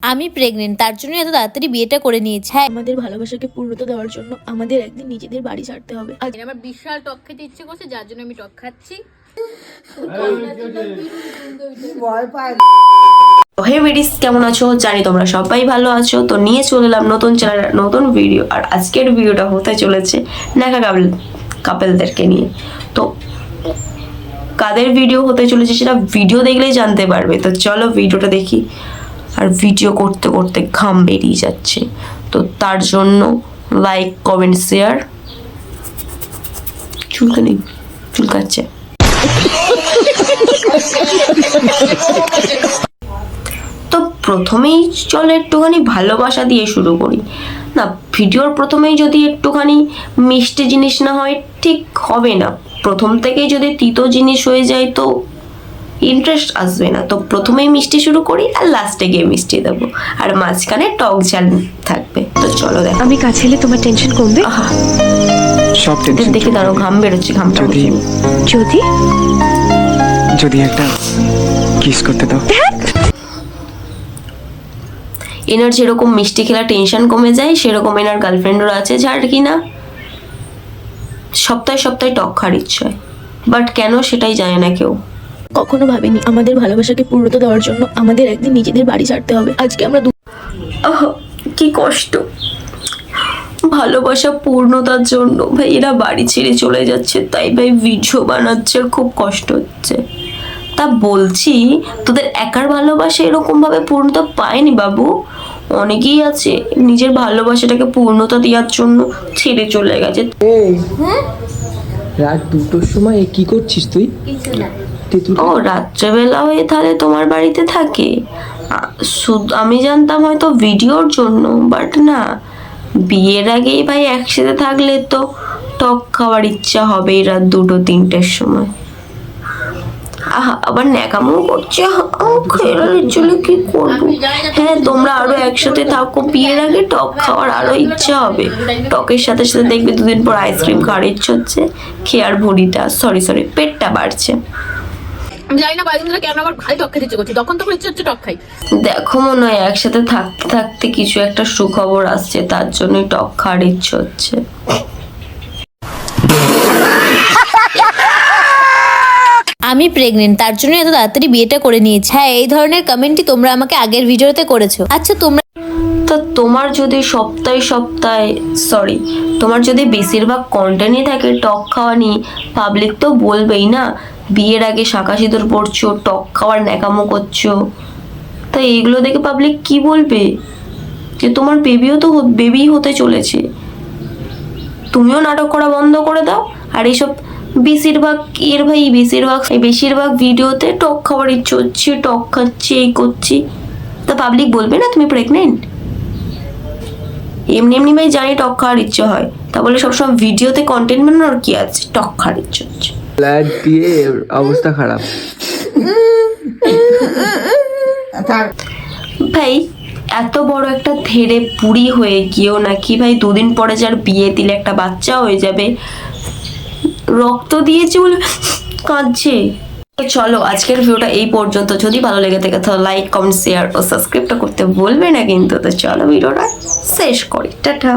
আমি প্রেগনেন্ট, তার জন্য এত তাড়াতাড়ি বিয়েটা করে নিয়েছি। হ্যাঁ, আমাদের ভালোবাসাকে পূর্ণতা দেওয়ার জন্য আমাদের একদিন নিজেদের বাড়ি ছাড়তে হবে। আজ আমার বিশাল টক খেতে ইচ্ছে করছে, যার জন্য আমি টক খাচ্ছি। হে বেডিস, কেমন আছো? জানি তোমরা সবাই ভালো আছো। তো নিয়ে চলে এলাম নতুন চ্যানেল নতুন ভিডিও। আর আজকের ভিডিওটা হতে চলেছে নাকা কাপেলদেরকে নিয়ে। তো কাদের ভিডিও হতে চলেছে সেটা ভিডিও দেখলেই জানতে পারবে। তো চলো ভিডিওটা দেখি। আর ভিডিও করতে করতে ঘাম বেরিয়ে যাচ্ছে, তো তার জন্য লাইক কমেন্ট শেয়ার। চুলকাচ্ছে। তো প্রথমেই চলো একটুখানি ভালোবাসা দিয়ে শুরু করি না। ভিডিওর প্রথমেই যদি একটুখানি মিষ্টি জিনিস না হয় ঠিক হবে না। প্রথম থেকেই যদি তিতো জিনিস হয়ে যায় তো ইন্টারেস্ট আসবে না। তো প্রথমেই মিষ্টি শুরু করি আর লাস্টে গিয়ে মিষ্টি দেবো, আর মাঝখানে টক ঝাল থাকবে। তো চলো দেখো। আমি কাছে এলে তোমার টেনশন কমবে? সব টেনশন দেখি দাঁড়ো, ঘাম বেরোচ্ছে। ঘামটা যদি যদি যদি একটা কিস করতে দাও। এনার যেরকম মিষ্টি খেলা টেনশন কমে যায়, সেরকম এনার গার্লফ্রেন্ডও আছে যার কিনা সপ্তাহে সপ্তাহে টক খাওয়ার ইচ্ছে হয়, বাট কেন সেটাই জানে না কেউ। কখনো ভাবিনি আমাদের ভালোবাসাকে পূর্ণতা দেওয়ার জন্য আমাদের একদিন নিজেদের বাড়ি ছাড়তে হবে। আজকে আমরা কি কষ্ট। ভালোবাসা পূর্ণতার জন্য ভাই এরা বাড়ি ছেড়ে চলে যাচ্ছে, তাই ভাই ভিডিও বানাচ্ছে আর খুব কষ্ট হচ্ছে। তা বলছি, তোদের একার ভালোবাসা এরকম ভাবে পূর্ণতা পায়নি বাবু। অনেকেই আছে নিজের ভালোবাসাটাকে পূর্ণতা দেওয়ার জন্য ছেড়ে চলে গেছে। রাত 2টোর সময় কি করছিস তুই? ও রাত্রেবেলা হয়ে তাহলে তোমার বাড়িতে থাকে? আমি জানতাম হয়তো ভিডিওর জন্য, বাট না, বিয়ের আগেই ভাই একসাথে থাকলে তো টক খাওয়ার ইচ্ছা হবে রাত 2-3টের সময়। আবার ন্যাকামো করছে। খেলার ইচ্ছে কি করবো? হ্যাঁ, তোমরা আরো একসাথে থাকো, বিয়ের আগে টক খাওয়ার আরো ইচ্ছা হবে। টকের সাথে সাথে দেখবে 2 দিন পর আইসক্রিম খাওয়ার ইচ্ছে হচ্ছে, খেয়ে আর ভুঁড়িটা সরি পেটটা বাড়ছে। আমি জানি না কয়েকদিন ধরে কেন আমার খালি টক খেতে ইচ্ছে করছে, তখন তো ইচ্ছে হচ্ছে টক খাই। দেখো মনে হয় একসাথে থাকতে থাকতে কিছু একটা সুখবর আসছে, তার জন্যই টক খাওয়ার ইচ্ছে হচ্ছে। আমি প্রেগনেন্ট, তার জন্য এত তাড়াতাড়ি বিয়েটা করে নিয়েছি। হ্যাঁ, এই ধরনের কমেন্টই তোমরা আমাকে আগের ভিডিওতে করেছো। আচ্ছা, তোমরা তো তোমার যদি তোমার যদি বেশিরভাগ কন্টেন্টই থাকে টক খাওয়া নিয়ে, পাবলিক তো বলবেই না বিয়ের আগে শাঁখা সিঁদুর পড়ছো, টক খাওয়ার ন্যাকামো করছো। তো এইগুলো দেখে পাবলিক কি বলবে? যে তোমার বেবি হতে চলেছে। তুমিও নাটক করা বন্ধ করে দাও। আর এইসব বেশিরভাগ ভিডিওতে টক খাওয়ার ইচ্ছে হচ্ছে, টক খাচ্ছি, এই করছি। তা পাবলিক বলবে না তুমি প্রেগনেন্ট? এমনি ভাই জানি টক খাওয়ার ইচ্ছে হয়, তা বলে সবসময় ভিডিওতে কন্টেন্ট বানানোর কি আছে? টক খাওয়ার ইচ্ছে হচ্ছে। ফ্ল্যাট দিয়ে অবস্থা খারাপ। ভাই এত বড় একটা ধেড়ে বুড়ি হয়ে গিয়েও নাকি ভাই 2 দিন পরে যার বিয়ে দিলে একটা বাচ্চা হয়ে যাবে, রক্ত দিয়েছে বলে কাঁদছে। তো চলো আজকের ভিডিওটা এই পর্যন্ত। যদি ভালো লেগে থাকে তাহলে লাইক কমেন্ট শেয়ার ও সাবস্ক্রাইবটা করতে বলবে না কিন্তু। তো চলো ভিডিওটা শেষ করি, টাটা।